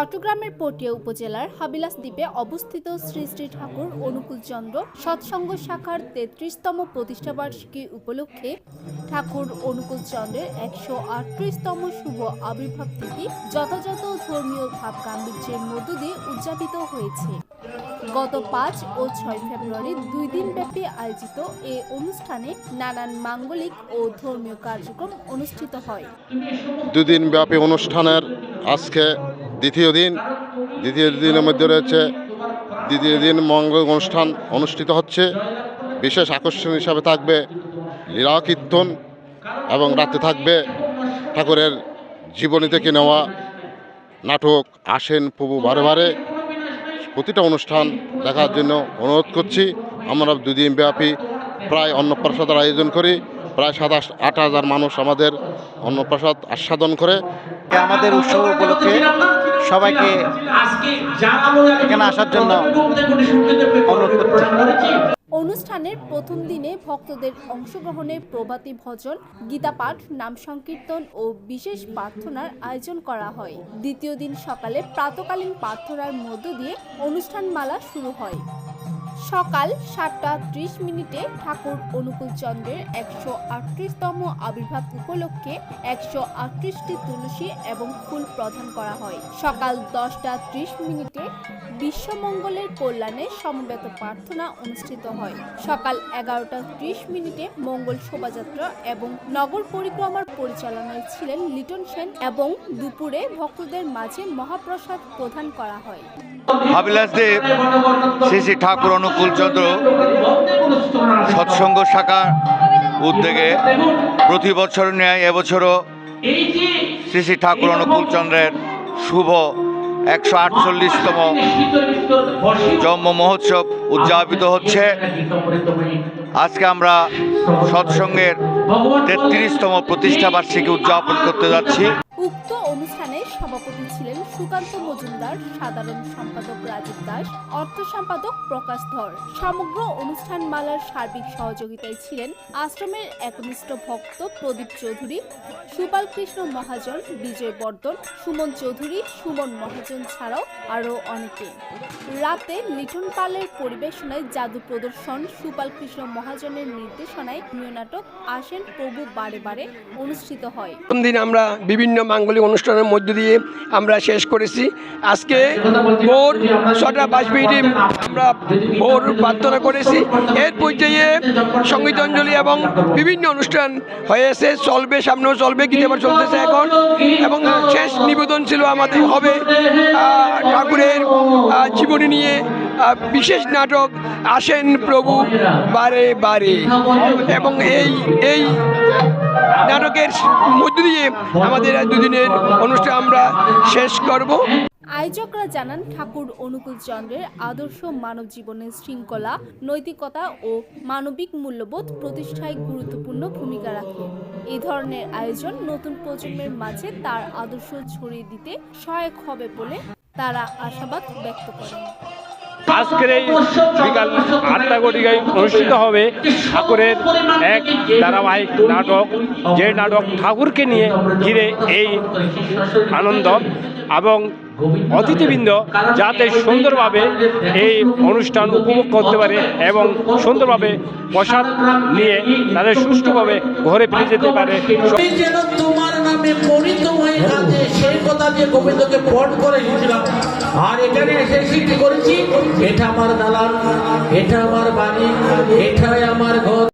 চট্টগ্রামের পটিয়া উপজেলার হাবিলাস দ্বীপে অবস্থিত শ্রী শ্রী ঠাকুর অনুকূলচন্দ্র সৎসঙ্গ শাখার ৩৩তম প্রতিষ্ঠাবার্ষিকী উপলক্ষে ঠাকুর অনুকূলচন্দ্রের ১৩৮তম শুভ আবির্ভাব তিথি যথাযথ ধর্মীয় ভাব গাম্ভীর্যের মধ্য দিয়ে উদযাপিত হয়েছে। গত ৫ ও ৬ ফেব্রুয়ারি ২ দিনব্যাপী আয়োজিত এ অনুষ্ঠানে নানান মাঙ্গলিক ও ধর্মীয় কার্যক্রম অনুষ্ঠিত হয়। ২ দিনব্যাপী অনুষ্ঠানের আজকে দ্বিতীয় দিনের মধ্যে রয়েছে দ্বিতীয় দিন মঙ্গল অনুষ্ঠান অনুষ্ঠিত হচ্ছে। বিশেষ আকর্ষণ হিসাবে থাকবে লীলা কীর্তন এবং রাতে থাকবে ঠাকুরের জীবনী থেকে নেওয়া নাটক আসেন প্রভু বারে বারে। প্রতিটা অনুষ্ঠান দেখার জন্য অনুরোধ করছি। আমরা ২ দিনব্যাপী প্রায় অন্নপ্রাসাদের আয়োজন করি। প্রায় ৭-৮ হাজার মানুষ আমাদের অন্নপ্রাসাদ আস্বাদন করে। আমাদের উৎসব উপলক্ষে সবাইকে এখানে আসার জন্য অনুরোধ করছি। অনুষ্ঠানের প্রথম দিনে ভক্তদের অংশগ্রহণে প্রভাতী ভজন, গীতা পাঠ, নাম সংকীর্তন ও বিশেষ প্রার্থনার আয়োজন করা হয়। দ্বিতীয় দিন সকালে প্রাতকালীন প্রার্থনার মধ্য দিয়ে অনুষ্ঠানমালা শুরু হয়। সকাল ৭টা ৩০ ঠাকুর অনুকূলচন্দ্রের ১৩৮তম আবির্ভাব উপলক্ষে ১৩৮টি তুলসী এবং ফুল প্রদান করা হয়। সকাল ১০টা ৩০ বিশ্বমঙ্গলের কল্যাণে সমবেত প্রার্থনা অনুষ্ঠিত হয়। সকাল ১১টা ৩০ মঙ্গল শোভাযাত্রা এবং নগর পরিক্রমার পরিচালনায় ছিলেন লিটন সেন এবং দুপুরে ভক্তদের মাঝে মহাপ্রসাদ প্রদান করা হয়। হাবিলাস দ্বীপ শ্রী শ্রী ঠাকুর অনুকূলচন্দ্র সৎসঙ্গ শাখা উদ্যোগে প্রতি বছর ন্যায় এবছরও শ্রী শ্রী ঠাকুর অনুকূলচন্দ্রের শুভ ১৪৮তম জন্ম মহোৎসব উদযাপিত হচ্ছে। আজকে আমরা সৎসঙ্গের ৩৩তম প্রতিষ্ঠাবার্ষিকী উদযাপন করতে যাচ্ছি। উক্ত অনুষ্ঠানে সভাপতি ছিলেন সুকান্ত মজুমদার, সাধারণ সম্পাদক রাজীব দাস, অর্থ সম্পাদক প্রকাশ ধর। সমগ্র অনুষ্ঠানমালার সার্বিক সহযোগিতায় ছিলেন আশ্রমের একনিষ্ঠ ভক্ত প্রদীপ চৌধুরী, সুপাল কৃষ্ণ মহাজন, বিজয় বর্ধন, সুমন চৌধুরী, সুমন মহাজন ছাড়াও আরও অনেকে। রাতে লিটন পালের পরিবেশনায় জাদু প্রদর্শন, সুপাল কৃষ্ণ মহাজনের নির্দেশনায় নাটক আসেন প্রভু বারে বারে অনুষ্ঠিত হয়। প্রথম দিন আমরা বিভিন্ন মাঙ্গলিক অনুষ্ঠানের মধ্য দিয়ে আমরা শেষ করেছি। আজকে ভোর ৬টা ৫ আমরা ভোর প্রার্থনা করেছি। এর পর্যায়ে সঙ্গীতাঞ্জলি এবং বিভিন্ন অনুষ্ঠান হয়েছে, চলবে, সামনেও চলবে, গীতাপাঠ চলতেছে এখন। এবং শেষ নিবেদন ছিল আমাদের হবে ঠাকুরের জীবনী নিয়ে বিশেষ নাটক আসেন প্রভু বারে বারে। এবং এই নাটকের মধ্য দিয়ে আমাদের ২ দিনের অনুষ্ঠান আমরা শেষ করব। আয়োজকরা জানান, ঠাকুর অনুকূলচন্দ্রের আদর্শ মানব জীবনের শৃঙ্খলা, নৈতিকতা ও মানবিক মূল্যবোধ প্রতিষ্ঠায় গুরুত্বপূর্ণ ভূমিকা রাখে। এই ধরনের আয়োজন নতুন প্রজন্মের মাঝে তার আদর্শ ছড়িয়ে দিতে সহায়ক হবে বলে তারা আশাবাদ ব্যক্ত করেন। আজকের এই বিকাল ৮টা ঘটিকায় অনুষ্ঠিত হবে ঠাকুরের এক ধারাবাহিক নাটক, যে নাটক ঠাকুরকে নিয়ে ঘিরে এই আনন্দ এবং অতিথিবৃন্দ যাতে সুন্দরভাবে এই অনুষ্ঠান উপভোগ করতে পারে এবং সুন্দরভাবে প্রসাদ নিয়ে তাদের সুষ্ঠুভাবে ঘরে ফিরে যেতে পারে। যেন তোমার নামে পরিত হয়ে আছে সেই কথা যে গোবিন্দকে পণ করে দিয়েছিলাম। আর এখানে এসে সিদ্ধি করেছি, এটা আমার দালান, এটা আমার বাড়ি, এটাই আমার ঘর।